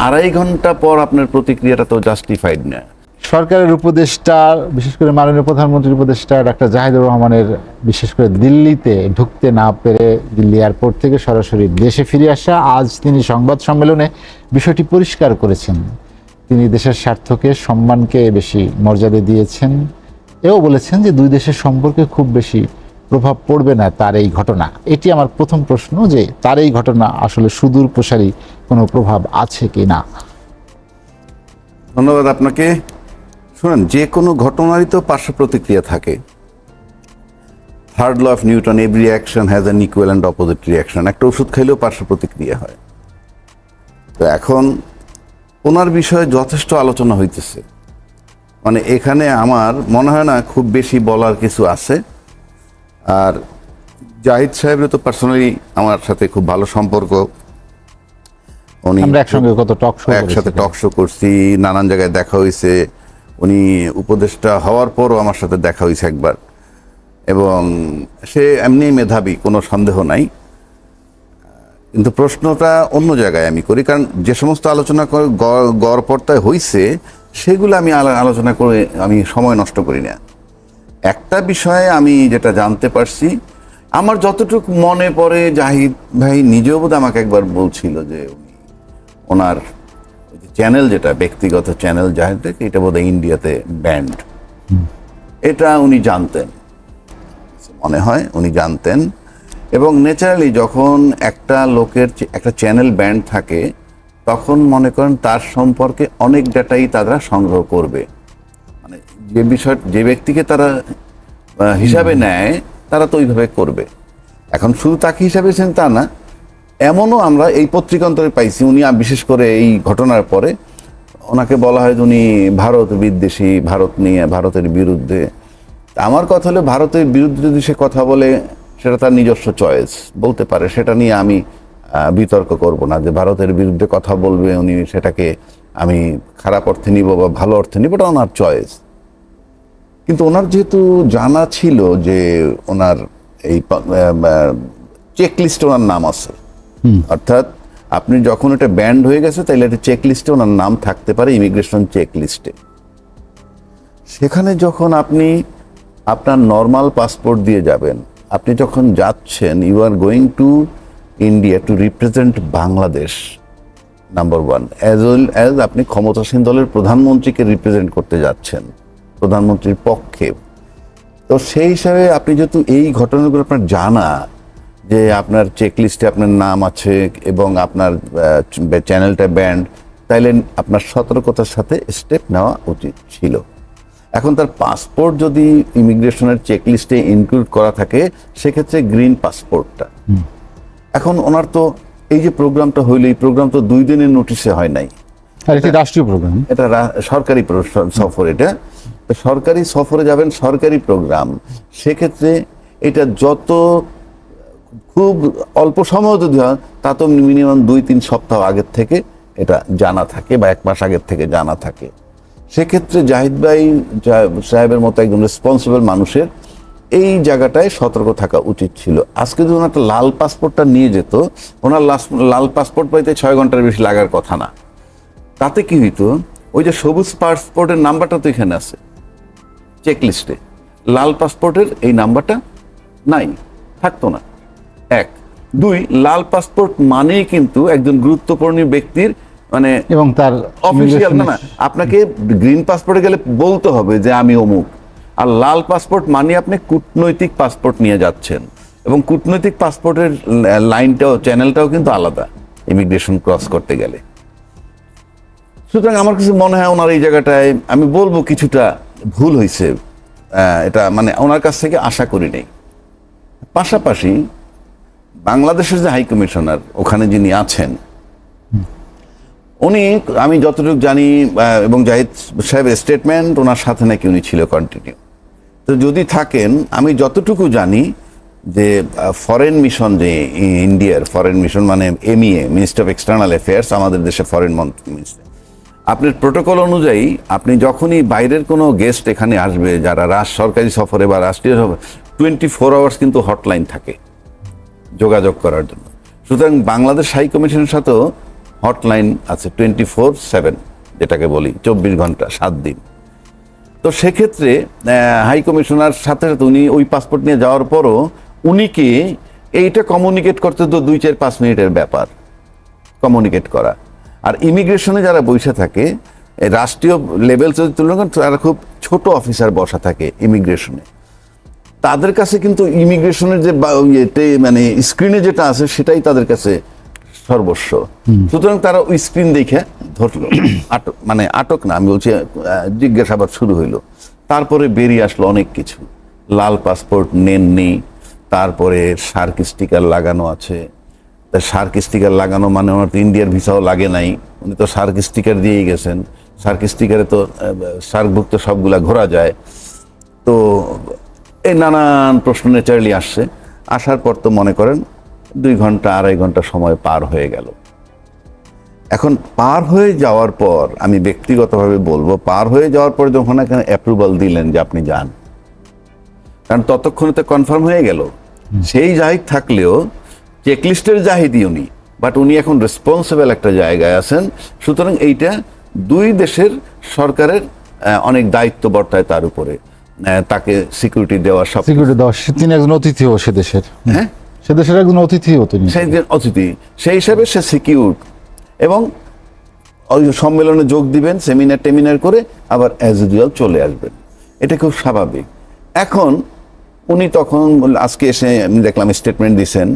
2.5 ঘন্টা পর আপনার প্রতিক্রিয়াটা তো জাস্টিফাইড না। সরকারের উপদেষ্টা, বিশেষ করে মাননীয় প্রধানমন্ত্রীর উপদেষ্টা ডাক্তার জাহিদুর রহমানের বিশেষ করে দিল্লিতে ঢুকতে না পেরে দিল্লি এয়ারপোর্ট থেকে সরাসরি দেশে ফিরে আসা, আজ তিনি সংবাদ সম্মেলনে বিষয়টি পরিষ্কার করেছেন। তিনি দেশের স্বার্থকে, সম্মানকে বেশি মর্যাদা দিয়েছেন। এও বলেছেন যে দুই দেশের সম্পর্কে খুব বেশি প্রভাব পড়বে না তার এই ঘটনা। এটি আমার প্রথম প্রশ্ন, যে তার এই ঘটনা আসলে সুদূর প্রসারী কোনো প্রভাব আছে কি না। ধন্যবাদ আপনাকে। শুনেন, যে কোনো ঘটনারই তো পার্শ্ব প্রতিক্রিয়া থাকে। Third law of Newton, every action has an equal and opposite reaction. একটা ওষুধ খাইলেও পার্শ্ব প্রতিক্রিয়া হয়। তো এখন ওনার বিষয়ে যথেষ্ট আলোচনা হইতেছে, মানে এখানে আমার মনে হয় না খুব বেশি বলার কিছু আছে। আর জাহিদ সাহেবের তো পার্সোনালি আমার সাথে খুব ভালো সম্পর্ক। উনি আমরা একসঙ্গে কত একসাথে টক শো করছি, নানান জায়গায় দেখা হয়েছে। উনি উপদেষ্টা হওয়ার পরও আমার সাথে দেখা হয়েছে একবার, এবং সে এমনি মেধাবী, কোনো সন্দেহ নাই। কিন্তু প্রশ্নটা অন্য জায়গায় আমি করি, কারণ যে সমস্ত আলোচনা গড় পর্দায় হয়েছে সেগুলো আমি আলোচনা করে আমি সময় নষ্ট করি না। একটা বিষয়ে আমি যেটা জানতে পারছি, আমার যতটুকু মনে পড়ে, জাহিদ ভাই নিজেও বোধ আমাকে একবার বলছিল যে ওনার চ্যানেল, যেটা ব্যক্তিগত চ্যানেল জাহিদ, এটা বোধহয় ইন্ডিয়াতে ব্যান্ড। এটা উনি জানতেন, মনে হয় উনি জানতেন। এবং ন্যাচারালি যখন একটা লোকের একটা চ্যানেল ব্যান্ড থাকে, তখন মনে করেন তার সম্পর্কে অনেক ডাটাই তারা সংগ্রহ করবে। মানে যে বিষয়, যে ব্যক্তিকে তারা হিসাবে নেয়, তারা তো ওইভাবে করবে। এখন শুধু তাকে হিসাবে ছেন তা না, এমনও আমরা এই পত্রিকান্তরে পাইছি, উনি বিশেষ করে এই ঘটনার পরে ওনাকে বলা হয় যে উনি ভারত বিদ্বেষী, ভারত নিয়ে, ভারতের বিরুদ্ধে। আমার কথা হলো, ভারতের বিরুদ্ধে যদি সে কথা বলে সেটা তার নিজস্ব চয়েস, বলতে পারে। সেটা নিয়ে আমি বিতর্ক করব না যে ভারতের বিরুদ্ধে কথা বলবে উনি, সেটাকে আমি খারাপ অর্থে নিব বা ভালো অর্থে নিব, এটা ওনার চয়েস। কিন্তু ওনার যেহেতু জানা ছিল যে ওনার এই চেকলিস্টে ওনার নাম আছে, অর্থাৎ আপনি যখন এটা ব্যান্ড হয়ে গেছে, তাইলে একটা চেকলিস্টে ওনার নাম থাকতে পারে, ইমিগ্রেশন চেকলিস্টে। সেখানে যখন আপনি আপনার নর্মাল পাসপোর্ট দিয়ে যাবেন, আপনি যখন যাচ্ছেন, you are going to India to represent Bangladesh, number one, as well as আপনি ক্ষমতাসীন দলের প্রধানমন্ত্রীকে রিপ্রেজেন্ট করতে যাচ্ছেন, প্রধানমন্ত্রীর পক্ষে। তো সেই হিসাবে আপনি যেহেতু এই ঘটনাগুলো আপনার জানা, যে আপনার চেকলিস্টে আপনার নাম আছে এবং আপনার চ্যানেলটা ব্যান্ড, তাইলে আপনার সতর্কতার সাথে স্টেপ নেওয়া উচিত ছিল। এখন তার পাসপোর্ট যদি ইমিগ্রেশনের চেকলিস্টে ইনক্লুড করা থাকে, সেক্ষেত্রে গ্রিন পাসপোর্টটা। এখন ওনার তো এই যে প্রোগ্রামটা হইলো, এই প্রোগ্রাম তো 2 দিনের নোটিশে হয় নাই, রাষ্ট্রীয় প্রোগ্রাম, এটা সরকারি সফর। এটা সরকারি সফরে যাবেন, সরকারি প্রোগ্রাম, সেক্ষেত্রে এটা যত খুব অল্প সময় যদি হয়, তা তো মিনিমাম 2-3 সপ্তাহ আগের থেকে এটা জানা থাকে, বা 1 মাস আগের থেকে জানা থাকে। সেক্ষেত্রে জাহিদ ভাই সাহেবের মতো একজন রেসপন্সিবল মানুষের এই জায়গাটায় সতর্ক থাকা উচিত ছিল। আজকে যদি ওনার একটা লাল পাসপোর্টটা নিয়ে যেত, ওনার লাল পাসপোর্ট পাইতে 6 ঘন্টার বেশি লাগার কথা না। তাতে কি হইতো, ওই যে সবুজ পাসপোর্টের নাম্বারটা তো এখানে আছে চেকলিস্টে, লাল পাসপোর্টের এই নাম্বারটা নাই, থাকতো না। 1, 2, লাল পাসপোর্ট মানেই কিন্তু একজন গুরুত্বপূর্ণ ব্যক্তির, মানে এবং তার অফিসিয়াল না, আপনাকে গ্রিন পাসপোর্টে গেলে বলতে হবে যে আমি অমুক। আর লাল পাসপোর্ট মানে আপনি কূটনৈতিক পাসপোর্ট নিয়ে যাচ্ছেন, এবং কূটনৈতিক পাসপোর্টের লাইনটাও, চ্যানেলটাও কিন্তু আলাদা ইমিগ্রেশন ক্রস করতে গেলে। সুতরাং আমার কিছু মনে হয় ওনার এই জায়গাটায় আমি বলবো কিছুটা ভুল হয়েছে, এটা মানে ওনার কাছ থেকে আশা করি নেই। পাশাপাশি বাংলাদেশের যে হাই কমিশনার ওখানে যিনি আছেন, উনি, আমি যতটুকু জানি, এবং জাহিদ সাহেবের স্টেটমেন্ট, ওনার সাথে নাকি উনি ছিল কন্টিনিউ। তো যদি থাকেন, আমি যতটুকু জানি যে ফরেন মিশন, যে ইন্ডিয়ার ফরেন মিশন, মানে MEA, minister of external affairs, আমাদের দেশে ফরেন মিনিস্টার, আপনার প্রোটোকল অনুযায়ী আপনি যখনই বাইরের কোনো গেস্ট এখানে আসবে, যারা সরকারি সফরে বা রাষ্ট্রীয় সফরে, 24 আওয়ার্স কিন্তু হটলাইন থাকে যোগাযোগ করার জন্য। সুতরাং বাংলাদেশ হাই কমিশনের সাথেও হটলাইন আছে 24/7, যেটাকে বলি 24 ঘন্টা 7 দিন। তো সেক্ষেত্রে হাই কমিশনার সাথে সাথে উনি ওই পাসপোর্ট নিয়ে যাওয়ার পরও উনিকে এইটা কমিউনিকেট করতে তো 2-4-5 মিনিটের ব্যাপার কমিউনিকেট করা। আর ইমিগ্রেশনে যারা বসে থাকে রাষ্ট্রীয় লেভেল যদি তুলনা করেন, তারা খুব ছোট অফিসার বসা থাকে ইমিগ্রেশনে, তাদের কাছে কিন্তু ইমিগ্রেশনের যে মানে স্ক্রিনে যেটা আছে সেটাই তাদের কাছে সর্বস্ব। সুতরাং তারা ওই স্ক্রিন দেখে ধরলো, আটক মানে আটক না, আমি বলছি জিজ্ঞাসাবাদ শুরু হইলো। তারপরে বেরিয়ে আসলো অনেক কিছু, লাল পাসপোর্ট নেননি, তারপরে শার্ক স্টিকার লাগানো আছে। তা শার্ক স্টিকার লাগানো মানে ওনার তো ইন্ডিয়ার ভিসাও লাগে নাই, উনি তো শার্ক স্টিকার দিয়েই গেছেন। শার্ক স্টিকারে তো শার্কভুক্ত সবগুলা ঘোরা যায়। তো এই নানান প্রশ্ন ন্যাচারালি আসছে। আসার পর তো মনে করেন 2-2.5 ঘন্টা সময় পার হয়ে গেল। এখন পার হয়ে যাওয়ার পর আমি ব্যক্তিগতভাবে বলবো, পার হয়ে যাওয়ার পর যখন এখানে অ্যাপ্রুভাল দিলেন যে আপনি যান, কারণ ততক্ষণে তো কনফার্ম হয়ে গেল সেই জাহিদ থাকলেও চেকলিস্টের জাহিদই উনি, বাট উনি এখন রেসপন্সিবল একটা জায়গায় আছেন। সুতরাং এইটা দুই দেশের সরকারের অনেক দায়িত্ব বর্তায় তার উপরে, তাকে সিকিউরিটি দেওয়া, সব সিকিউরিটি দেওয়া। তিনি একজন অতিথিও সে দেশের, হ্যাঁ সে দেশের একজন অতিথিও তিনি, সেই যে অতিথি, সেই হিসাবে সে সিকিউর এবং ওই সম্মেলনে যোগ দিবেন, সেমিনার টেমিনার করে আবার অ্যাজ ইউজুয়াল চলে আসবেন। এটা খুব স্বাভাবিক। এখন উনি তখন আজকে এসে আমি দেখলাম স্টেটমেন্ট দিয়েছেন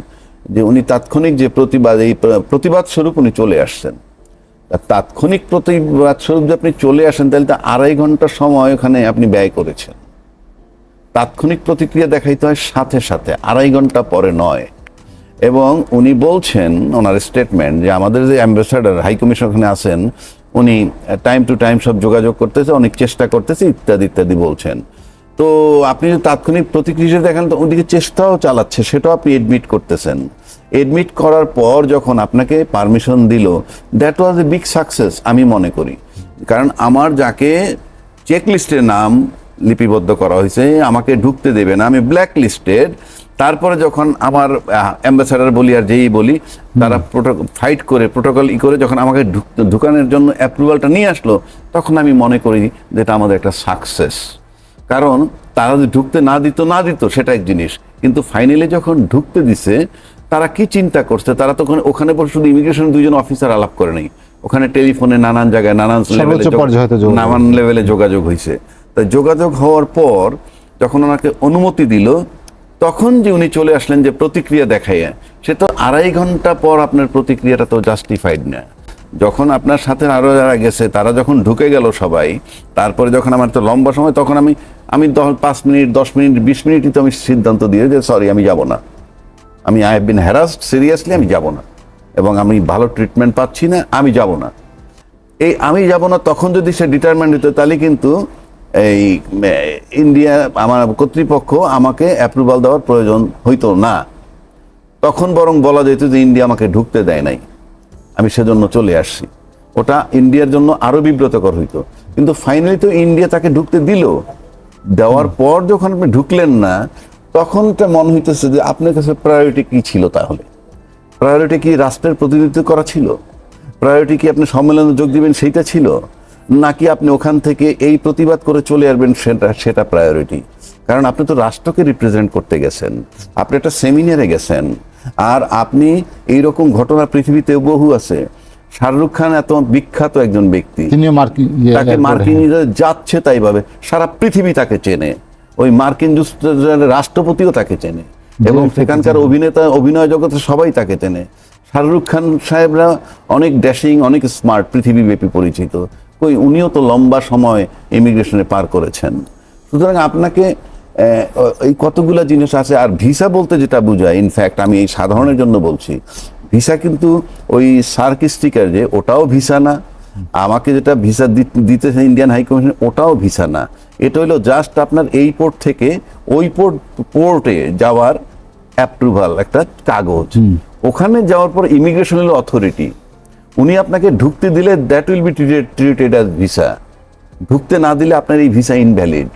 যে উনি তাৎক্ষণিক যে প্রতিবাদ, এই প্রতিবাদ স্বরূপ উনি চলে আসছেন। তাৎক্ষণিক প্রতিবাদ স্বরূপ যে আপনি চলে আসেন, তাহলে তো 2.5 ঘন্টা সময় ওখানে আপনি ব্যয় করেছেন। তাৎক্ষণিক প্রতিক্রিয়া দেখাইতে হয় সাথে সাথে, 2.5 ঘন্টা পরে নয়। এবং উনি বলছেন ওনার স্টেটমেন্ট যে আমাদের যে অ্যাম্বাসাডার হাই কমিশন ওখানে আছেন, উনি টাইম টু টাইম সব যোগাযোগ করতেছে, অনেক চেষ্টা করতেছে, ইত্যাদি ইত্যাদি বলছেন। তো আপনি যদি তাৎক্ষণিক প্রতিক্রিয়া দেখেন, তো ওদিকে চেষ্টাও চালাচ্ছে, সেটাও আপনি এডমিট করতেছেন। এডমিট করার পর যখন আপনাকে পারমিশন দিল, that was a big success আমি মনে করি। কারণ আমার যাকে চেক লিস্টে নাম লিপিবদ্ধ করা হয়েছে, আমাকে ঢুকতে দেবে না, আমি ব্ল্যাক লিস্টেড। তারপরে যখন আমার অ্যাম্বাসাডার বলি আর যেই বলি, তারা ফাইট করে প্রোটোকল করে যখন আমাকে ঢুকানোর জন্য অ্যাপ্রুভালটা নিয়ে আসলো, তখন আমি মনে করি যে এটা আমাদের একটা সাকসেস। কারণ তারা যদি ঢুকতে না দিত সেটা এক জিনিস, কিন্তু ফাইনালি যখন ঢুকতে দিছে, তারা কি চিন্তা করছে, তারা তখন ওখানে বসে শুধু ইমিগ্রেশন 2জন অফিসার আলাপ করে নেই, ওখানে টেলিফোনে নানান জায়গায় নানান লেভেলে যোগাযোগ হয়েছে। তাই যোগাযোগ হওয়ার পর যখন ওনাকে অনুমতি দিল, তখন যে উনি চলে আসলেন যে প্রতিক্রিয়া দেখাইয়া, সে তো 2.5 ঘন্টা পর আপনার প্রতিক্রিয়াটা তো জাস্টিফাইড না। যখন আপনার সাথে আরো যারা গেছে তারা যখন ঢুকে গেল সবাই, তারপরে যখন আমার তো লম্বা সময়, তখন আমি 5 মিনিট 10 মিনিট 20 মিনিটই তো আমি সিদ্ধান্ত দিয়ে যে সরি আমি যাব না, আমি I have been harassed seriously, আমি যাব না, এবং আমি ভালো ট্রিটমেন্ট পাচ্ছি না, আমি যাব না। এই আমি যাব না তখন যদি সে ডিটারমাইন্ড হতো, তাহলে কিন্তু এই ইন্ডিয়া আমার কর্তৃপক্ষ আমাকে অ্যাপ্রুভাল দেওয়ার প্রয়োজন হইতো না। তখন বরং বলা যেত যে ইন্ডিয়া আমাকে ঢুকতে দেয় নাই, আমি সেজন্য চলে আসছি। ওটা ইন্ডিয়ার জন্য আরো বিব্রতকর হইতো। কিন্তু ফাইনালি তো ইন্ডিয়া তাকে ঢুকতে দিল। দেওয়ার পর যখন আপনি ঢুকলেন না, তখন তো মনে হইতেছে যে আপনার কাছে প্রায়োরিটি কি ছিল? তাহলে প্রায়োরিটি কি রাষ্ট্রের প্রতিনিধিত্ব করা ছিল? প্রায়োরিটি কি আপনি সম্মেলনে যোগ দিবেন সেইটা ছিল, নাকি আপনি ওখান থেকে এই প্রতিবাদ করে চলে আসবেন সেটা প্রায়োরিটি? কারণ আপনি তো রাষ্ট্রকে রিপ্রেজেন্ট করতে গেছেন, আপনি একটা সেমিনারে গেছেন। আর আপনি এইরকম ঘটনা পৃথিবীতে বহু আছে। শাহরুখ খান এত বিখ্যাত একজন ব্যক্তি, তাকে মার্কিন যাচ্ছে তাই ভাবে সারা পৃথিবী তাকে চেনে, ওই মার্কিন যুক্তরাষ্ট্রের রাষ্ট্রপতিও তাকে চেনে, এবং সেখানকার অভিনয় জগতে সবাই তাকে চেনে। শাহরুখ খান সাহেবরা অনেক ড্যাশিং, অনেক স্মার্ট, পৃথিবীব্যাপী পরিচিত। ওই উনিও তো লম্বা সময় ইমিগ্রেশনে পার করেছেন। সুতরাং আপনাকে এই কতগুলা জিনিস আছে। আর ভিসা বলতে যেটা বোঝায়, ইনফ্যাক্ট আমি এই সাধারণের জন্য বলছি, ভিসা কিন্তু ওই সার্ক স্টিকার যে ওটাও ভিসা না, আমাকে যেটা ভিসা দিতেছে ইন্ডিয়ান হাই কমিশন ওটাও ভিসা না। এটা হলো জাস্ট আপনার এই পোর্ট থেকে ওই পোর্টে যাওয়ার অ্যাপ্রুভাল, একটা কাগজ। ওখানে যাওয়ার পর ইমিগ্রেশন হলো অথরিটি, উনি আপনাকে ঢুকতে দিলে that will be treated as visa, ঢুকতে না দিলে আপনার এই ভিসা ইনভ্যালিড।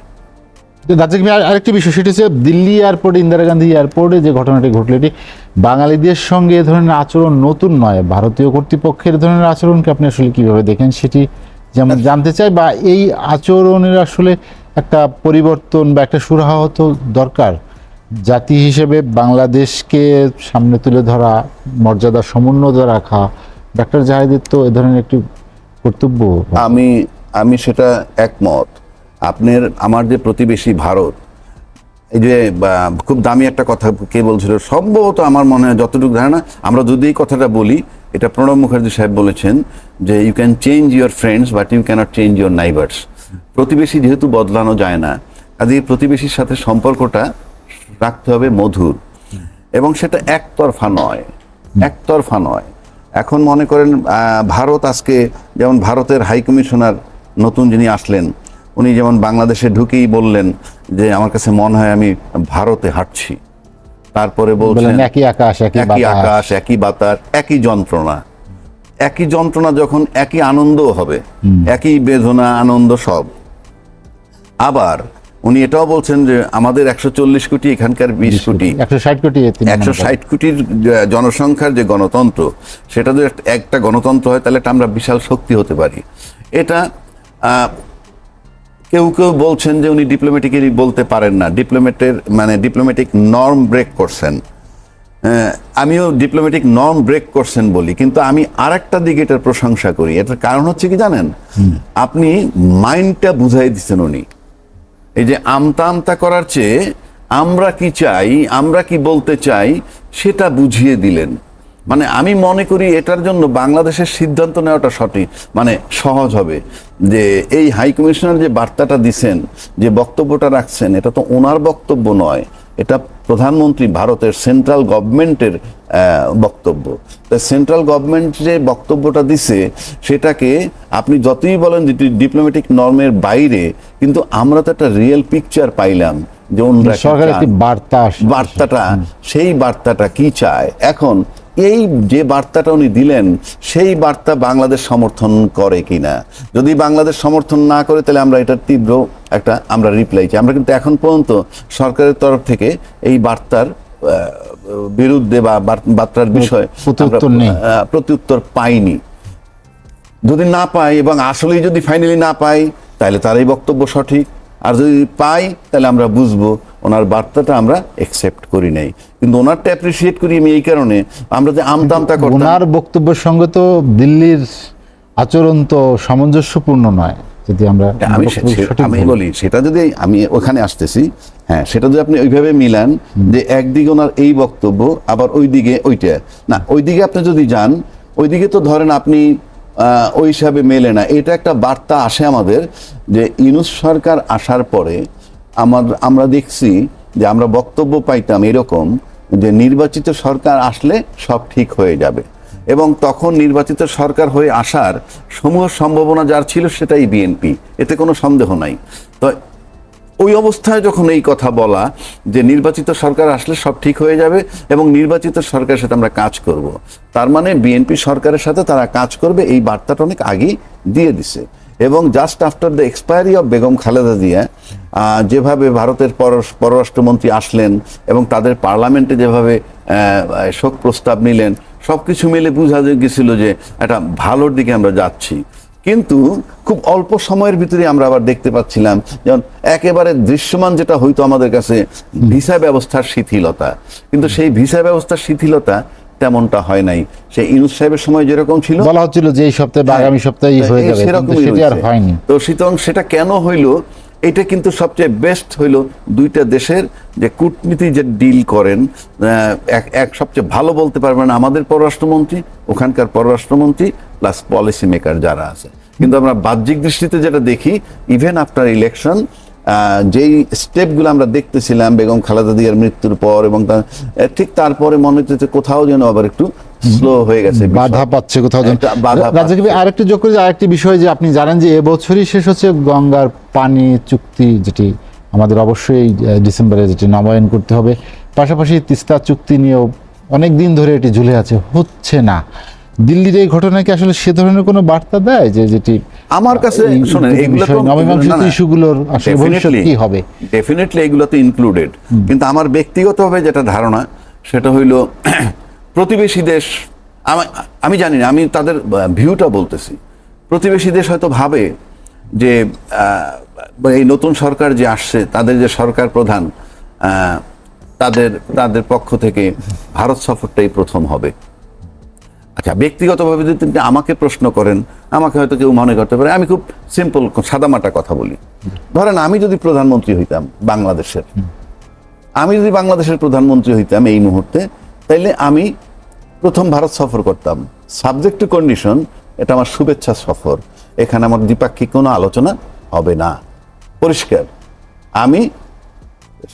রাজ্জাক ভাই, আরেকটি বিষয়, সেটি হচ্ছে দিল্লি এয়ারপোর্টে, ইন্দিরা গান্ধী এয়ারপোর্টে যে ঘটনাটি ঘটলো, এটি বাঙালিদের সঙ্গে এ ধরনের আচরণ নতুন নয়। ভারতীয় কর্তৃপক্ষের ধরনের আচরণকে আপনি আসলে কিভাবে দেখেন সেটি যেমন জানতে চাই, বা এই আচরণের আসলে একটা পরিবর্তন বা একটা সুরাহা তো দরকার। জাতি হিসেবে বাংলাদেশকে সামনে তুলে ধরা, মর্যাদা সমুন্নত রাখা, ডক্টর জাহিদের তো এ ধরনের একটি কর্তব্য। আমি সেটা একমত। আমার যে প্রতিবেশী ভারত, এই যে খুব দামি একটা কথা কে বলছিল, সম্ভবত আমার মনে হয় যতটুকু ধারণা, আমরা যদি এই কথাটা বলি, এটা প্রণব মুখার্জি সাহেব বলেছেন যে you can change your friends but you can't change your neighbours. প্রতিবেশী যেহেতু বদলানো যায় না, কাজে এই প্রতিবেশীর সাথে সম্পর্কটা রাখতে হবে মধুর, এবং সেটা একতরফা নয়। এখন মনে করেন ভারত আজকে, যেমন ভারতের হাই কমিশনার নতুন যিনি আসলেন, উনি যেমন বাংলাদেশে ঢুকেই বললেন যে আমার কাছে মনে হয় আমি ভারতে হাঁটছি। তারপরে বলছেন একই আকাশ, একই বাতাস, একই যন্ত্রণা, যখন একই আনন্দ হবে, একই বেদনা আনন্দ সব। আবার উনি এটাও বলছেন যে আমাদের 140 কোটি, এখানকার 20 কোটি, 160 কোটির জনসংখ্যার যে গণতন্ত্র, সেটা যদি একটা গণতন্ত্র হয় তাহলে আমরা বিশাল শক্তি হতে পারি। এটা কেউ বলছেন যে উনি ডিপ্লোম্যাটিক্যালি বলতে পারেন না, ডিপ্লোম্যাটিক নর্ম ব্রেক করছেন। আমিও ডিপ্লোম্যাটিক নর্ম ব্রেক করছেন বলি, কিন্তু আমি আরেকটা দিকে এটার প্রশংসা করি। এটার কারণ হচ্ছে কি জানেন, আপনি মাইন্ডটা বুঝাই দিচ্ছেন। উনি এই যে আমতা করার চেয়ে আমরা কি চাই, আমরা কি বলতে চাই, সেটা বুঝিয়ে দিলেন। আমি মনে করি এটার জন্য বাংলাদেশের সিদ্ধান্ত নেওয়াটা সঠিক, সহজ হবে। যে এই হাই কমিশনার যে বার্তাটা দিচ্ছেন, যে বক্তব্যটা রাখছেন, এটা তো ওনার বক্তব্য নয়, এটা প্রধানমন্ত্রী, ভারতের সেন্ট্রাল গভর্নমেন্টের বক্তব্য। তাই সেন্ট্রাল গভর্নমেন্ট যে বক্তব্যটা দিছে, সেটাকে আপনি যতই বলেন যে ডিপ্লোম্যাটিক নর্মের বাইরে, কিন্তু আমরা তো একটা রিয়েল পিকচার পাইলাম যে বার্তাটা, সেই বার্তাটা কি চায়। এখন এই যে বার্তাটা উনি দিলেন, সেই বার্তা বাংলাদেশ সমর্থন করে কিনা, যদি বাংলাদেশ সমর্থন না করে, তাহলে আমরা এটার তীব্র আমরা রিপ্লাই চাই। আমরা কিন্তু এখন পর্যন্ত সরকারের তরফ থেকে এই বার্তার বিরুদ্ধে বা বার্তার বিষয়ে প্রত্যুত্তর পাইনি। যদি না পাই, এবং আসলেই যদি ফাইনালি না পাই, তাহলে তার এই বক্তব্য সঠিক। আর যদি পাই, তাহলে আমরা বুঝবো ওনার বার্তাটা আমরা একসেপ্ট করি নাই, কিন্তু ওনারটা অ্যাপ্রিসিয়েট করি আমি এই কারণে, আমরা যে আমতা করতাম। ওনার বক্তব্যের সঙ্গে তো দিল্লির আচরণ তো সামঞ্জস্যপূর্ণ নয়। যদি আমি বলি, সেটা যদি আমি ওখানে আসতেছি, হ্যাঁ, সেটা যদি আপনি ওইভাবে মিলান যে একদিকে ওনার এই বক্তব্য, আবার ওইদিকে ওইটা না, ওইদিকে আপনি যদি যান, ওইদিকে তো ধরেন আপনি ওই হিসাবে মেলে না। এটা একটা বার্তা আসে আমাদের যে ইউনূস সরকার আসার পরে আমরা দেখছি যে আমরা বক্তব্য পাইতাম এরকম যে নির্বাচিত সরকার আসলে সব ঠিক হয়ে যাবে, এবং তখন নির্বাচিত সরকার হয়ে আসার সমূহ সম্ভাবনা যার ছিল সেটাই বিএনপি, এতে কোনো সন্দেহ নাই। তো ওই অবস্থায় যখন এই কথা বলা যে নির্বাচিত সরকার আসলে সব ঠিক হয়ে যাবে এবং নির্বাচিত সরকারের সাথে আমরা কাজ করব, তার মানে বিএনপি সরকারের সাথে তারা কাজ করবে, এই বার্তাটা অনেক আগেই দিয়ে দিছে। এবং just after the expiry of Begum Khaleda Zia, যেভাবে ভারতের পররাষ্ট্রমন্ত্রী আসলেন এবং তাদের পার্লামেন্টে যেভাবে শোক প্রস্তাব নিলেন, সবকিছু মিলে বোঝা গেছিল যে একটা ভালোর দিকে আমরা যাচ্ছি। কিন্তু খুব অল্প সময়ের ভিতরে আমরা আবার দেখতে পাচ্ছিলাম, যেমন একেবারে দৃশ্যমান যেটা হইতো আমাদের কাছে, ভিসা ব্যবস্থার শিথিলতা। কিন্তু সেই ভিসা ব্যবস্থার শিথিলতা তেমনটা হয় নাই। সেই ইউনূস সাহেবের সময় যেরকম ছিল, বলা হচ্ছিল যে এই সপ্তাহে বা আগামী সপ্তাহে হয়ে যাবে, সেটা আর হয়নি। তো সুতরাং সেটা কেন হইলো, এটা কিন্তু সবচেয়ে বেস্ট হইলো দুইটা দেশের যে কূটনীতি যে ডিল করেন, এক সবচেয়ে ভালো বলতে পারবেন আমাদের পররাষ্ট্রমন্ত্রী, ওখানকার পররাষ্ট্রমন্ত্রী প্লাস পলিসি মেকার যারা আছে। কিন্তু আমরা বাহ্যিক দৃষ্টিতে যেটা দেখি, ইভেন আফটার ইলেকশন যেই স্টেপগুলো আমরা দেখতেছিলাম বেগম খালেদা জিয়ার মৃত্যুর পর, এবং ঠিক তারপরে মনে হচ্ছে কোথাও যেন আবার একটু স্লো হয়ে গেছে, বাধা পাচ্ছে কোথাও। আরেকটি যোগ করে আরেকটি বিষয়, যে আপনি জানেন যে এবছরই শেষ হচ্ছে গঙ্গার পানি চুক্তি, যেটি আমাদের অবশ্যই ডিসেম্বরে যেটি নবায়ন করতে হবে। পাশাপাশি তিস্তা চুক্তি নিয়েও অনেক দিন ধরে এটি ঝুলে আছে, হচ্ছে না। দিল্লির এই ঘটনা কি আসলে সে ধরনের কোনো বার্তা দেয় যে যেটি আমার কাছে শোনেন এগুলো তো অমীমাংসিত ইস্যুগুলোর আসলে ভবিষ্যৎ কি হবে? ডেফিনেটলি এগুলো তো ইনক্লুডেড, কিন্তু আমার ব্যক্তিগতভাবে যেটা ধারণা সেটা হইলো প্রতিবেশী দেশ, আমি জানি না, আমি তাদের ভিউটা বলতেছি। প্রতিবেশী দেশ হয়তো ভাবে যে এই নতুন সরকার যে আসছে, তাদের যে সরকার প্রধান, তাদের পক্ষ থেকে ভারত সফরটাই প্রথম হবে। আচ্ছা, ব্যক্তিগতভাবে যদি আপনি আমাকে প্রশ্ন করেন, আমাকে হয়তো কেউ মনে করতে পারে আমি খুব সিম্পল সাদামাটা কথা বলি। ধরেন আমি যদি প্রধানমন্ত্রী হইতাম বাংলাদেশের, প্রধানমন্ত্রী হইতাম এই মুহূর্তে, তাইলে আমি প্রথম ভারত সফর করতাম সাবজেক্ট টু কন্ডিশন, এটা আমার শুভেচ্ছা সফর, এখানে আমার দ্বিপাক্ষিক কোনো আলোচনা হবে না, পরিষ্কার। আমি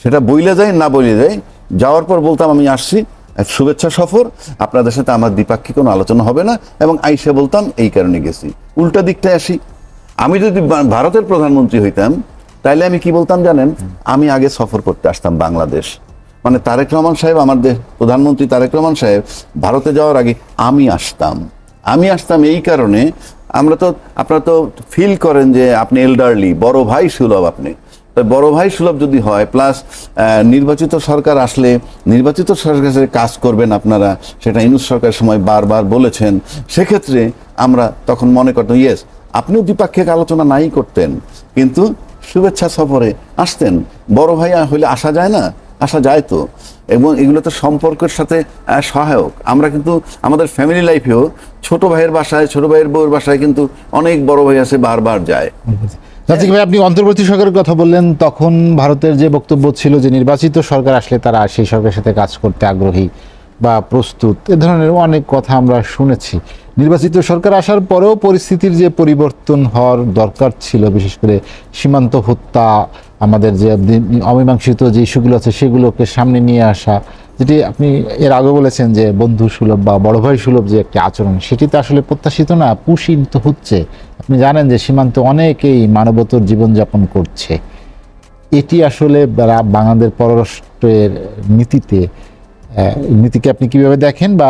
সেটা বইলে যাই না বইলে যাই, যাওয়ার পর বলতাম আমি আসছি এক শুভেচ্ছা সফর, আপনাদের সাথে আমার দ্বিপাক্ষিক কোনো আলোচনা হবে না, এবং আইসে বলতাম এই কারণে গেছি। উল্টা দিকটায় আসি, আমি যদি ভারতের প্রধানমন্ত্রী হইতাম তাইলে আমি কি বলতাম জানেন? আমি আগে সফর করতে আসতাম বাংলাদেশ, মানে তারেক রহমান সাহেব, আমাদের প্রধানমন্ত্রী তারেক রহমান সাহেব ভারতে যাওয়ার আগে আমি আসতাম এই কারণে, আপনারা তো ফিল করেন যে আপনি এল্ডারলি, বড় ভাই সুলভ, আপনি বড় ভাই সুলভ যদি হয়, প্লাস নির্বাচিত সরকার আসলে নির্বাচিত সরকারের কাজ করবেন আপনারা, সেটা ইউনূস সরকারের সময় বারবার বলেছেন। সেক্ষেত্রে আমরা তখন মনে করতাম ইয়েস, আপনিও দ্বিপাক্ষিক আলোচনা নাই করতেন, কিন্তু শুভেচ্ছা সফরে আসতেন। বড় ভাই হইলে আসা যায় না? আসা যায় তো, এবং এগুলো তো সম্পর্কের সাথে সহায়ক। আমরা কিন্তু আমাদের ফ্যামিলি লাইফেও ছোট ভাইয়ের বাসায়, ছোট ভাইয়ের বউয়ের বাসায় কিন্তু অনেক বড় ভাই আছে, বারবার যায়। জাতিক ভাই, আপনি অন্তর্বর্তী সরকারের কথা বললেন, তখন ভারতের যে বক্তব্য ছিল যে নির্বাচিত সরকার আসলে তারা সেই সরকারের সাথে কাজ করতে আগ্রহী বা প্রস্তুত, এ ধরনের অনেক কথা আমরা শুনেছি। নির্বাচিত সরকার আসার পরেও পরিস্থিতির যে পরিবর্তন হওয়ার দরকার ছিল, বিশেষ করে সীমান্ত হত্যা, আমাদের যে অমীমাংসিত যে ইস্যুগুলো আছে সেগুলোকে সামনে নিয়ে আসা, যেটি আপনি এর আগে বলেছেন যে বন্ধু সুলভ বা বড় ভাই সুলভ যে একটি আচরণ, সেটি তো আসলে প্রত্যাশিত না, পুষিত হচ্ছে। আপনি জানেন যে সীমান্তে অনেকেই মানবতর জীবনযাপন করছে। এটি আসলে বাংলাদেশ পররাষ্ট্রের নীতিকে আপনি কিভাবে দেখেন, বা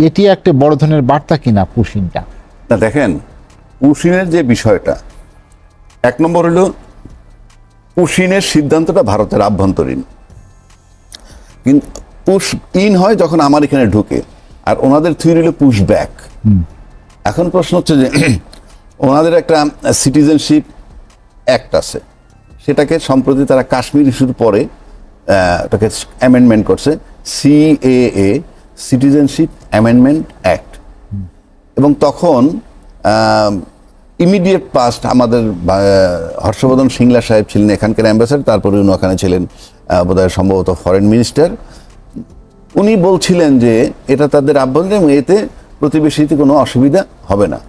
এটি একটা বড় ধরনের বার্তা কিনা পুশিনটা? না, দেখেন, পুশিনের যে বিষয়টা, এক নম্বর হলো পুশিনের সিদ্ধান্তটা ভারতের আভ্যন্তরীণ, কিন্তু পুশ ইন হয় যখন আমার এখানে ঢুকে, আর ওনাদের থিওরি হলো পুশ ব্যাক। এখন প্রশ্ন হচ্ছে যে ওনাদের একটা সিটিজেনশিপ অ্যাক্ট আছে, সেটাকে সম্প্রতি তারা কাশ্মীর ইস্যুর পরে ওটাকে অ্যামেন্ডমেন্ট করছে, সিএএ, সিটিজেনশিপ অ্যামেন্ডমেন্ট অ্যাক্ট। এবং তখন ইমিডিয়েট পাস্ট আমাদের হর্ষবর্ধন সিংলা সাহেব ছিলেন এখানকার অ্যাম্বাসেডর, তারপরে উনি ওখানে ছিলেন বোধহয় সম্ভবত ফরেন মিনিস্টার। উনি বলছিলেন যে এটা তাদের আভ্যন্তরীণ, এতে প্রতিবেশীতে কোনো অসুবিধা হবে না।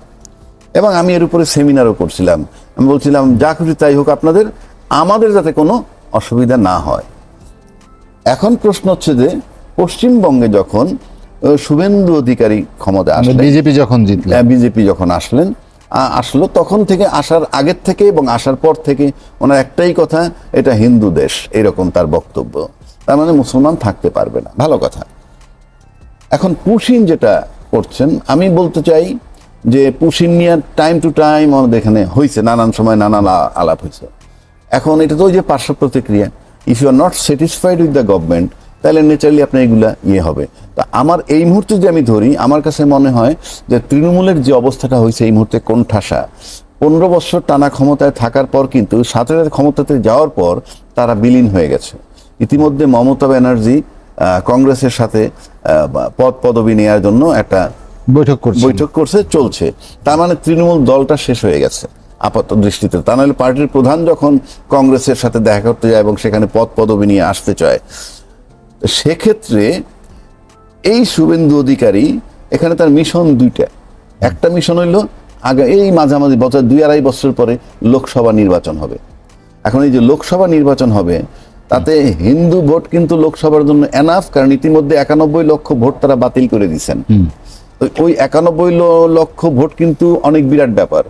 এবং আমি এর উপরে সেমিনারও করছিলাম, আমি বলছিলাম যা খুশি তাই হোক আপনাদের, আমাদের যাতে কোনো অসুবিধা না হয়। এখন প্রশ্ন হচ্ছে যে পশ্চিমবঙ্গে যখন শুভেন্দু অধিকারী ক্ষমতা আসলেন, বিজেপি যখন আসলো, তখন থেকে, আসার আগের থেকে এবং আসার পর থেকে ওনার একটাই কথা, এটা হিন্দু দেশ, এরকম তার বক্তব্য। তার মানে মুসলমান থাকতে পারবে না, ভালো কথা। এখন পুশিন যেটা করছেন, আমি বলতে চাই যে পুশিন নিয়ে টাইম টু টাইম আমাদের এখানে হয়েছে, নানান সময় নানান আলাপ হয়েছে। এখন এটা তো ওই যে পার্শ্ব প্রতিক্রিয়া, if you are not satisfied with the government, তাহলে ন্যাচারালি আপনার এগুলা হবে। তা আমার এই মুহূর্তে যে আমি ধরি, আমার কাছে মনে হয় যে তৃণমূলের যে অবস্থাটা হয়েছে এই মুহূর্তে কোণঠাসা। 15 বছর টানা ক্ষমতায় থাকার পর কিন্তু সাথে সাথে ক্ষমতাতে যাওয়ার পর তারা বিলীন হয়ে গেছে। ইতিমধ্যে মমতা ব্যানার্জি কংগ্রেসের সাথে পদ পদবি নেওয়ার জন্য একটা বৈঠক করছে, চলছে। তার মানে তৃণমূল দলটা শেষ হয়ে গেছে আপাত দৃষ্টিতে। তা নাহলে পার্টির প্রধান যখন কংগ্রেসের সাথে দেখা করতে যায় এবং সেখানে পদ পদবি নিয়ে আসতে চায়, সেক্ষেত্রে এই শুভেন্দু অধিকারী এখানে তার মিশন দুইটা। একটা মিশন হইল আগে এই মাঝামাঝি বছর 2-2.5 বছর পরে লোকসভা নির্বাচন হবে। এখন এই যে লোকসভা নির্বাচন হবে, তাতে হিন্দু ভোট কিন্তু লোকসভার জন্য এনাফ, কারণ ইতিমধ্যে 91 লক্ষ ভোট তারা বাতিল করে দিচ্ছেন। ওই 91 লক্ষ ভোট কিন্তু অনেক বিরাট ব্যাপার,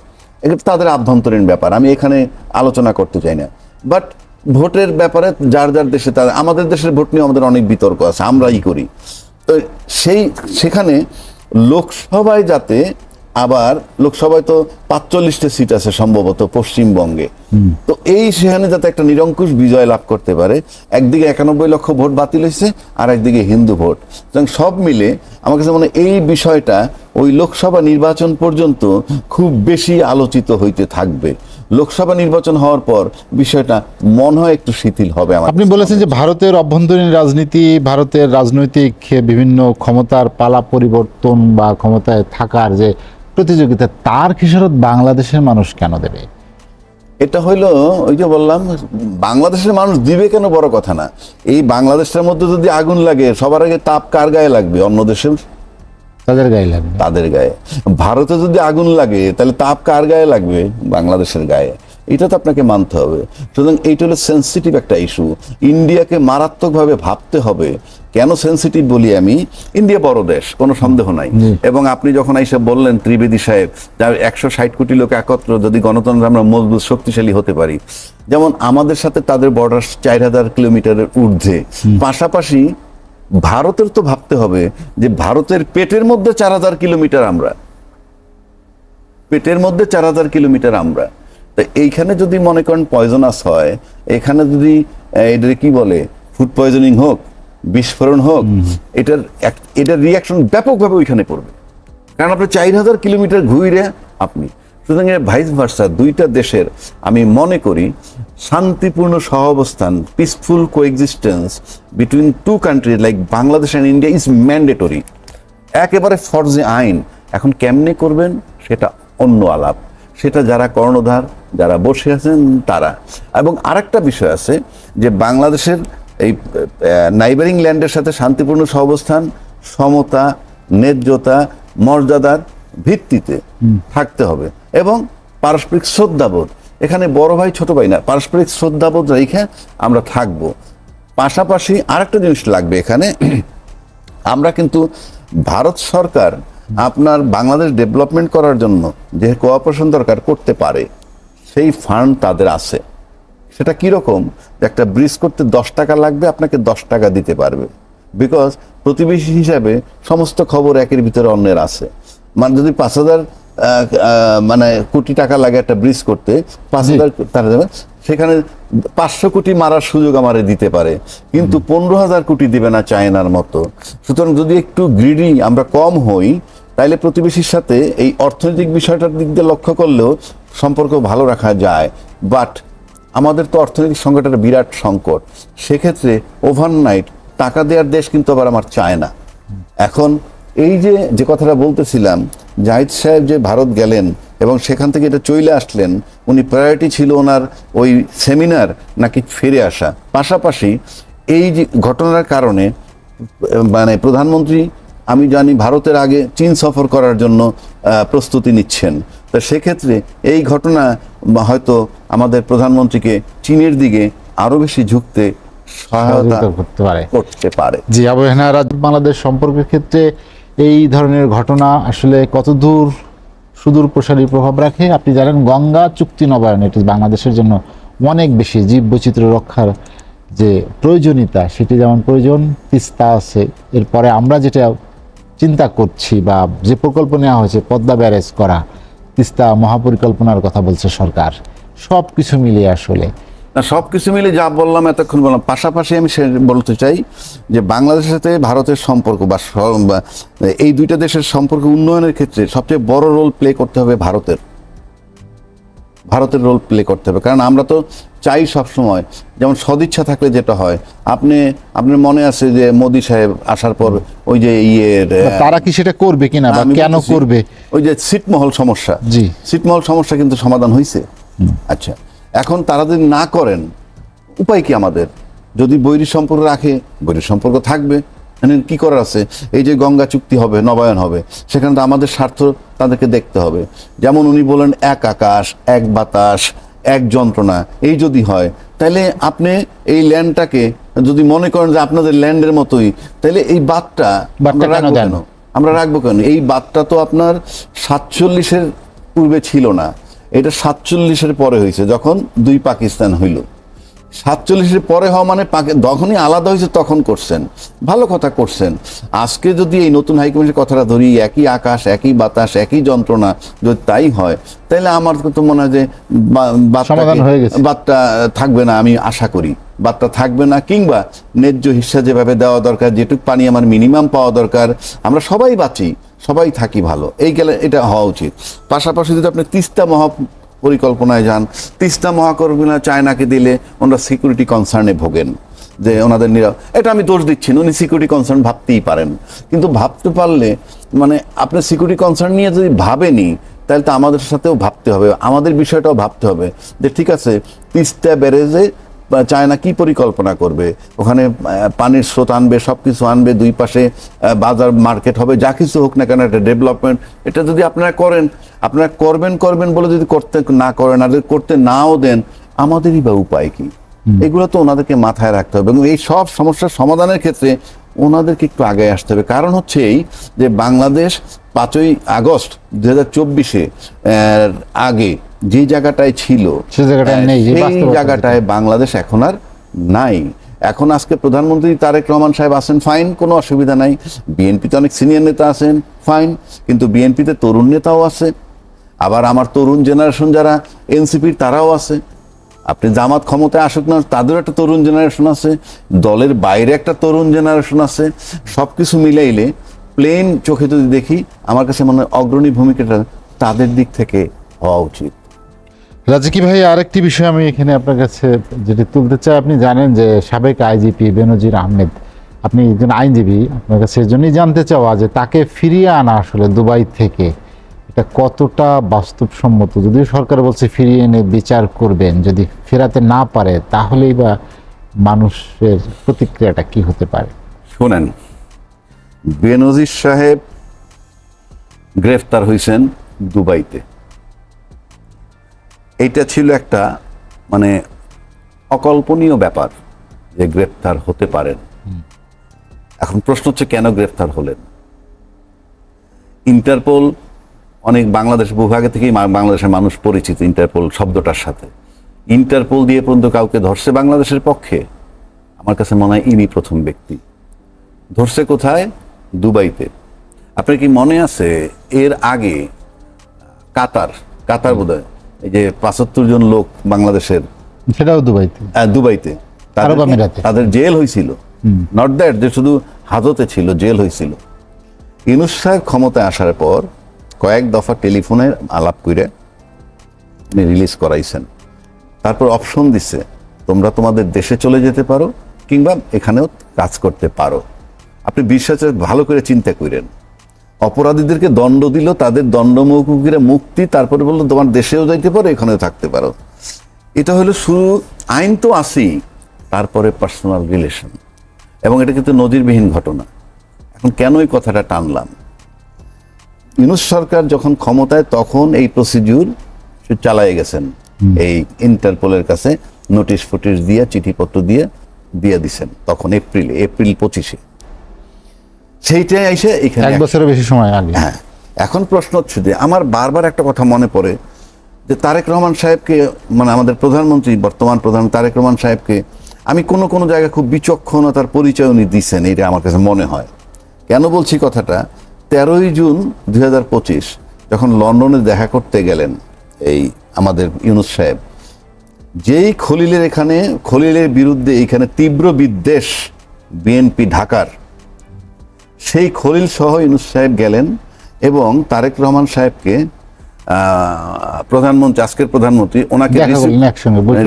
এটা তাদের আভ্যন্তরীণ ব্যাপার, আমি এখানে আলোচনা করতে চাই না। বাট ভোটের ব্যাপারে যার যার দেশে আমাদের দেশের ভোট নিয়ে আমাদের অনেক বিতর্ক আছে, আমরাই করি। তো সেখানে লোকসভায় যাতে আবার লোকসভায় তো 45টা সিট আছে সম্ভবত পশ্চিমবঙ্গে, তো এই সেখানে যাতে একটা নিরঙ্কুশ বিজয় লাভ করতে পারে। একদিকে 91 লক্ষ ভোট বাতিল হয়েছে, আর একদিকে হিন্দু ভোট, সুতরাং সব মিলে আমার কাছে মনে হয় এই বিষয়টা ওই লোকসভা নির্বাচন পর্যন্ত খুব বেশি আলোচিত হইতে থাকবে। লোকসভা নির্বাচন হওয়ার পর বিষয়টা মনে হয় একটু শিথিল হবে। আপনি বলেছেন যে ভারতের অভ্যন্তরীণ রাজনীতি, ভারতের রাজনৈতিক বিভিন্ন ক্ষমতার পালা পরিবর্তন বা ক্ষমতায় থাকার যে প্রতিযোগিতা, তার খেসারত বাংলাদেশের মানুষ কেন দেবে? এটা হইলো ওই যে বললাম, বাংলাদেশের মানুষ দিবে কেন বড় কথা না, এই বাংলাদেশের মধ্যে যদি আগুন লাগে সবার আগে তাপ কার গায়ে লাগবে? অন্য দেশের, তাদের গায়ে লাগবে, তাদের গায়ে। ভারতে যদি আগুন লাগে তাহলে তাপ কার গায়ে লাগবে? বাংলাদেশের গায়ে। এটা তো আপনাকে মানতে হবে। সুতরাং এইটা হলো সেন্সিটিভ একটা ইস্যু, ইন্ডিয়াকে মারাত্মকভাবে ভাবতে হবে। কেন সেন্সিটিভ বলি আমি? ইন্ডিয়া বড় দেশ, কোনো সন্দেহ নাই। এবং আপনি যখন এসে বললেন ত্রিবেদী সাহেব, যার 160 কোটি লোক একত্র যদি গণতন্ত্র আমরা মজবুত শক্তিশালী হতে পারি, যেমন আমাদের সাথে তাদের বর্ডার 4000 কিলোমিটারের ঊর্ধ্বে, পাশাপাশি ভারতের তো ভাবতে হবে যে ভারতের পেটের মধ্যে 4000 কিলোমিটার আমরা, পেটের মধ্যে 4000 কিলোমিটার আমরা। তো এইখানে যদি মনে করেন পয়জনাস হয়, এখানে যদি এটা কি বলে ফুড পয়জনিং হোক, বিস্ফোরণ হোক, এটার রিয়াকশন ব্যাপকভাবে ওইখানে পড়বে। কারণ আপনি 4000 কিলোমিটার ঘুরে আপনি, সুতরাং ভাইস ভার্সা দুইটা দেশের আমি মনে করি শান্তিপূর্ণ সহাবস্থান, peaceful coexistence between two country like Bangladesh and India is mandatory, একেবারে ফরজে আইন। এখন কেমনে করবেন সেটা অন্য আলাপ, সেটা যারা কর্ণধার, যারা বসে আছেন তারা। এবং আরেকটা বিষয় আছে যে বাংলাদেশের এই নাইবারিং ল্যান্ডের সাথে শান্তিপূর্ণ সহাবস্থান সমতা, ন্যায্যতা, মর্যাদার ভিত্তিতে থাকতে হবে এবং পারস্পরিক শ্রদ্ধাবোধ, এখানে বড় ভাই ছোট ভাই না, পারস্পরিক শ্রদ্ধাবোধ রেখে আমরা থাকবো। পাশাপাশি আরেকটা জিনিস লাগবে এখানে, আমরা কিন্তু ভারত সরকার আপনার বাংলাদেশ ডেভেলপমেন্ট করার জন্য যে কোঅপারেশন দরকার করতে পারে, সেই ফান্ড তাদের আছে। সেটা কিরকম? একটা ব্রিজ করতে 10 টাকা লাগবে, আপনাকে 10 টাকা দিতে পারবে, বিকজ প্রতিবেশী হিসাবে সমস্ত খবর একের ভিতরে অন্যের আছে। মানে যদি 5000 মানে কোটি টাকা লাগে একটা ব্রিজ করতে, 5000 টাকা দেবে, সেখানে 500 কোটি মারার সুযোগ আমারে দিতে পারে, কিন্তু 15,000 কোটি দিবে না চায়নার মতো। সুতরাং যদি একটু গ্রিডি আমরা কম হই, তাইলে প্রতিবেশীর সাথে এই অর্থনৈতিক বিষয়টার দিক দিয়ে লক্ষ্য করলেও সম্পর্ক ভালো রাখা যায়। বাট আমাদের তো অর্থনৈতিক সংকটের বিরাট সংকট, সেক্ষেত্রে ওভারনাইট টাকা দেওয়ার দেশ কিন্তু আবার আমার চায় না। এখন এই যে কথাটা বলতেছিলাম, জাহিদ সাহেব যে ভারত গেলেন এবং সেখান থেকে এটা চলে আসলেন, উনি প্রায়োরিটি ছিল ওনার ওই সেমিনার নাকি ফিরে আসা? পাশাপাশি এই যে ঘটনার কারণে মানে প্রধানমন্ত্রী আমি জানি ভারতের আগে চীন সফর করার জন্য প্রস্তুতি নিচ্ছেন। তো সেক্ষেত্রে এই ঘটনা হয়তো আমাদের প্রধানমন্ত্রীকে চীনের দিকে আরো বেশি ঝুঁকতে সহায়তা করতে পারে। জি, আবহাওয়া বাংলাদেশ সম্পর্কের ক্ষেত্রে এই ধরনের ঘটনা আসলে কতদূর সুদূর প্রসারী প্রভাব রাখে? আপনি জানেন গঙ্গা চুক্তি নবায়ন, এটি বাংলাদেশের জন্য অনেক বেশি জীব বৈচিত্র্য রক্ষার যে প্রয়োজনীয়তা, সেটি যেমন প্রয়োজন, তিস্তা আছে, এরপরে আমরা যেটা চিন্তা করছি বা যে প্রকল্প নেওয়া হয়েছে পদ্মা ব্যারেজ করা, তিস্তা মহাপরিকল্পনার কথা বলছে সরকার, সব কিছু মিলিয়ে আসলে না, সবকিছু মিলে যা বললাম এতক্ষণ বললাম, পাশাপাশি আমি বলতে চাই যে বাংলাদেশের সাথে ভারতের সম্পর্ক বা এই দুইটা দেশের সম্পর্ক উন্নয়নের ক্ষেত্রে সবচেয়ে বড় রোল প্লে করতে হবে ভারতের রোল প্লে করতে হবে। কারণ আমরা তো চাই সবসময়, যেমন সদিচ্ছা থাকলে যেটা হয়, আপনার মনে আছে যে মোদি সাহেব আসার পর ওই যে তারা কি সেটা করবে কিনা বা কেন করবে, ওই যে ছিটমহল সমস্যা, জি ছিটমহল সমস্যা কিন্তু সমাধান হয়েছে। আচ্ছা, এখন তারা যদি না করেন উপায় কি আমাদের? যদি বৈরী সম্পর্ক রাখে, বৈরী সম্পর্ক থাকবে, কি করার আছে? এই যে গঙ্গা চুক্তি হবে, নবায়ন হবে, সেখানে তো আমাদের স্বার্থ তাদেরকে দেখতে হবে। যেমন উনি বলেন এক আকাশ, এক বাতাস, এক যন্ত্রণা, এই যদি হয় তাহলে আপনি এই ল্যান্ডটাকে যদি মনে করেন যে আপনাদের ল্যান্ডের মতোই, তাহলে এই বাঁধটা আমরা রাখবো কেন? এই বাঁধটা তো আপনার 47-এর পূর্বে ছিল না, এটা 47-এর পরে হয়েছে, যখন দুই পাকিস্তান হইল। 47-এর পরে হওয়া মানে যখনই আলাদা হয়েছে তখন করছেন, ভালো কথা করছেন। আজকে যদি এই নতুন হাইকমিশনের কথাটা ধরি, একই আকাশ, একই বাতাস, একই যন্ত্রণা, যদি তাই হয় তাহলে আমার তো মনে হয় যে সমাধান হয়ে গেছে। বাদটা থাকবে না, আমি আশা করি বাদটা থাকবে না, কিংবা ন্যায্য হিস্সা যেভাবে দেওয়া দরকার, যেটুকু পানি আমার মিনিমাম পাওয়া দরকার, আমরা সবাই বাঁচি, সবাই থাকি ভালো, এই গেলে এটা হওয়া উচিত। পাশাপাশি যদি আপনি তিস্তা পরিকল্পনায় যান, তিস্তা মহাকল্পনা চায়নাকে দিলে ওনারা সিকিউরিটি কনসার্নে ভোগেন, যে ওনাদের এটা আমি দোষ দিচ্ছি না, উনি সিকিউরিটি কনসার্ন ভাবতেই পারেন, কিন্তু ভাবতে পারলে মানে আপনার সিকিউরিটি কনসার্ন নিয়ে যদি ভাবেনি, তাহলে তো আমাদের সাথেও ভাবতে হবে, আমাদের বিষয়টাও ভাবতে হবে যে ঠিক আছে, তিস্তা ব্যারেজে চায়না কি পরিকল্পনা করবে, ওখানে পানির স্রোত আনবে, সব কিছু আনবে, দুই পাশে বাজার মার্কেট হবে, যা কিছু হোক না কেন একটা ডেভেলপমেন্ট, এটা যদি আপনারা করেন, আপনারা করবেন বলে যদি করতে না করেন, আর যদি করতে নাও দেন, আমাদেরই বা উপায় কি? এগুলো তো ওনাদেরকে মাথায় রাখতে হবে, এবং এই সব সমস্যার সমাধানের ক্ষেত্রে ওনাদেরকে একটু আগে আসতে হবে। কারণ হচ্ছে এই যে বাংলাদেশ 5ই আগস্ট 2024-এ আগে যে জায়গাটায় ছিল সেই জায়গাটায় নেই, সেই জায়গাটায় বাংলাদেশ এখন আর নাই। এখন আজকে প্রধানমন্ত্রী তারেক রহমান সাহেব আছেন, ফাইন, কোনো অসুবিধা নাই। বিএনপিতে অনেক সিনিয়র নেতা আছেন, ফাইন, কিন্তু বিএনপিতে তরুণ নেতাও আছে, আবার আমার তরুণ জেনারেশন যারা এনসিপির তারাও আছে। আপনি জামাত ক্ষমতায় আসুক না, তাদেরও একটা তরুণ জেনারেশন আছে, দলের বাইরে একটা তরুণ জেনারেশন আছে। সবকিছু মিলাইলে প্লেন চোখে যদি দেখি, আমার কাছে মনে হয় অগ্রণী ভূমিকাটা তাদের দিক থেকে হওয়া উচিত। রাজকি ভাই, আরেকটি বিষয় আমি এখানে আপনার কাছে যেটি তুলতে চাই, আপনি জানেন যে সাবেক আইজিপি বেনজির আহমেদ, আপনি একজন আইনজীবী, আপনার কাছে এর জন্যই জানতে চাওয়া যে তাকে ফিরিয়ে আনা আসলে দুবাই থেকে এটা কতটা বাস্তবসম্মত? যদিও সরকার বলছে ফিরিয়ে এনে বিচার করবেন, যদি ফেরাতে না পারে তাহলেই বা মানুষের প্রতিক্রিয়াটা কি হতে পারে? শোনেন, বেনজির সাহেব গ্রেফতার হয়েছেন দুবাইতে, এইটা ছিল একটা মানে অকল্পনীয় ব্যাপার যে গ্রেফতার হতে পারেন। এখন প্রশ্ন হচ্ছে কেন গ্রেফতার হলেন? ইন্টারপোল অনেক বাংলাদেশ ভূভাগে থেকেই বাংলাদেশের মানুষ পরিচিত ইন্টারপোল শব্দটার সাথে। ইন্টারপোল দিয়ে পর্যন্ত কাউকে ধরছে বাংলাদেশের পক্ষে? আমার কাছে মনে হয় ইনি প্রথম ব্যক্তি। ধরছে কোথায়? দুবাইতে। আপনার কি মনে আছে এর আগে কাতার বোধহয় এই যে 75 জন লোক বাংলাদেশের, সেটাও দুবাইতে তাদের জেল হয়েছিল, নট দ্যাট যে শুধু হাজতে ছিল, জেল হয়েছিল। ইউনূস সাহেব ক্ষমতায় আসার পর কয়েক দফা টেলিফোনে আলাপ করে রিলিজ করাইছেন, তারপর অপশন দিছে তোমরা তোমাদের দেশে চলে যেতে পারো কিংবা এখানেও কাজ করতে পারো। আপনি বিশ্বাসে ভালো করে চিন্তা করেন, অপরাধীদেরকে দণ্ড দিল, তাদের দণ্ড মৌকুফিরা মুক্তি, তারপরে বললো তোমার দেশেও যাইতে পারো, এখানেও থাকতে পারো। এটা হলো শুরু, আইন তো আছেই, তারপরে পার্সোনাল রিলেশন, এবং এটা কিন্তু নজিরবিহীন ঘটনা। এখন কেন এই কথাটা টানলাম? ইউনূস সরকার যখন ক্ষমতায় তখন এই প্রসিডিউর চালায় গেছেন, এই ইন্টারপোলের কাছে নোটিশ ফোটিশ দিয়ে চিঠিপত্র দিয়ে দিছেন, তখন এপ্রিল 25-এ। সেইটাই এসে এখানে 1 বছরের বেশি সময় আগে। হ্যাঁ, এখন প্রশ্ন হচ্ছে যে আমার বারবার একটা কথা মনে পড়ে যে তারেক রহমান সাহেবকে, মানে আমাদের প্রধানমন্ত্রী, বর্তমান প্রধান তারেক রহমান সাহেবকে আমি কোনো জায়গায় খুব বিচক্ষণতার পরিচয় উনি দিচ্ছেন, এটা আমার কাছে মনে হয়। কেন বলছি কথাটা? 13ই জুন 2025 যখন লন্ডনে দেখা করতে গেলেন এই আমাদের ইউনূস সাহেব, যেই খলিলের বিরুদ্ধে এখানে তীব্র বিদ্বেষ বিএনপি ঢাকার, সেই খলিল সহ ইউনূস সাহেব গেলেন এবং তারেক রহমান সাহেবকে আজকের প্রধানমন্ত্রী ওনাকে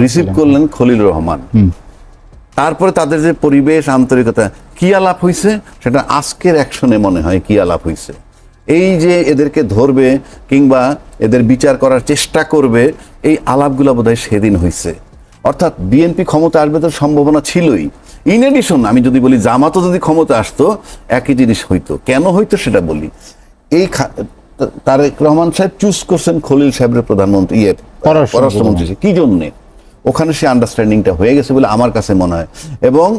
রিসিভ করলেন খলিল রহমান। তারপরে তাদের যে পরিবেশ, আন্তরিকতা, কি আলাপ হয়েছে সেটা আজকের অ্যাকশনে মনে হয় কি আলাপ হয়েছে। এই যে এদেরকে ধরবে কিংবা এদের বিচার করার চেষ্টা করবে, এই আলাপগুলো বোধহয় সেদিন হয়েছে। অর্থাৎ বিএনপি ক্ষমতা আসবে তো সম্ভাবনা ছিলই। ইন এডিশন আমি যদি বলি জামাতও যদি ক্ষমতা আসতো একই জিনিস হইতো। কেন হইতো সেটা বলি। এই তারেক রহমান সাহেব চুজ করছেন খলিল সাহেবের প্রধানমন্ত্রী পররাষ্ট্রমন্ত্রী, কি জন্যে? ওখানে সে আন্ডারস্ট্যান্ডিংটা হয়ে গেছে বলে আমার কাছে মনে হয়। এবং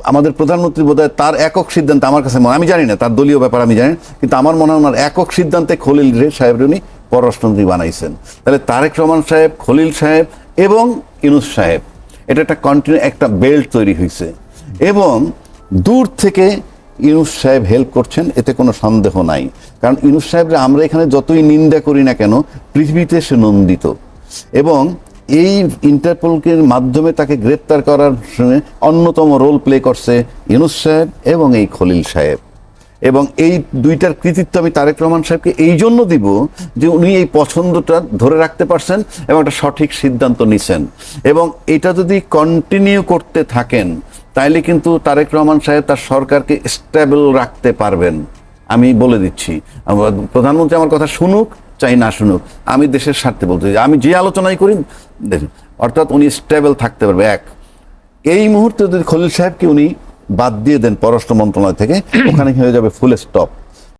আমাদের প্রধানমন্ত্রী বোধহয় তার একক সিদ্ধান্ত, আমার কাছে মনে হয়, আমি জানি না তার দলীয় ব্যাপার আমি জানি, কিন্তু আমার মনে হয় ওনার একক সিদ্ধান্তে খলিল সাহেবের উনি পররাষ্ট্রমন্ত্রী বানাইছেন। তাহলে তারেক রহমান সাহেব, খলিল সাহেব এবং ইউনূস সাহেব এটা একটা কন্টিনিউ একটা বেল্ট তৈরি হয়েছে এবং দূর থেকে ইউনূস সাহেব হেল্প করছেন, এতে কোনো সন্দেহ নাই। কারণ ইউনূস সাহেবরা আমরা এখানে যতই নিন্দা করি না কেন, পৃথিবীতে সে নন্দিত এবং এই ইন্টারপোলকে মাধ্যমে তাকে গ্রেপ্তার করার অন্যতম রোল প্লে করছে ইউনূস সাহেব এবং এই খলিল সাহেব। এবং এই দুইটার কৃতিত্ব আমি তারেক রহমান সাহেবকে এই জন্য দিব যে উনি এই পছন্দটা ধরে রাখতে পারছেন এবং একটা সঠিক সিদ্ধান্ত নিছেন। এবং এটা যদি কন্টিনিউ করতে থাকেন তাইলে কিন্তু তারেক রহমান সাহেব তার সরকারকে স্টেবল রাখতে পারবেন। আমি বলে দিচ্ছি, প্রধানমন্ত্রী আমার কথা শুনুক চাই না শুনুক, আমি দেশের স্বার্থে বলতে চাই, আমি যে আলোচনাই করি দেখুন, অর্থাৎ উনি স্টেবল থাকতে পারবে। এক, এই মুহূর্তে যদি খলিল সাহেবকে উনি বাদ দিয়ে দেন পররাষ্ট্র মন্ত্রণালয় থেকে, ওখানে হয়ে যাবে ফুল স্টপ।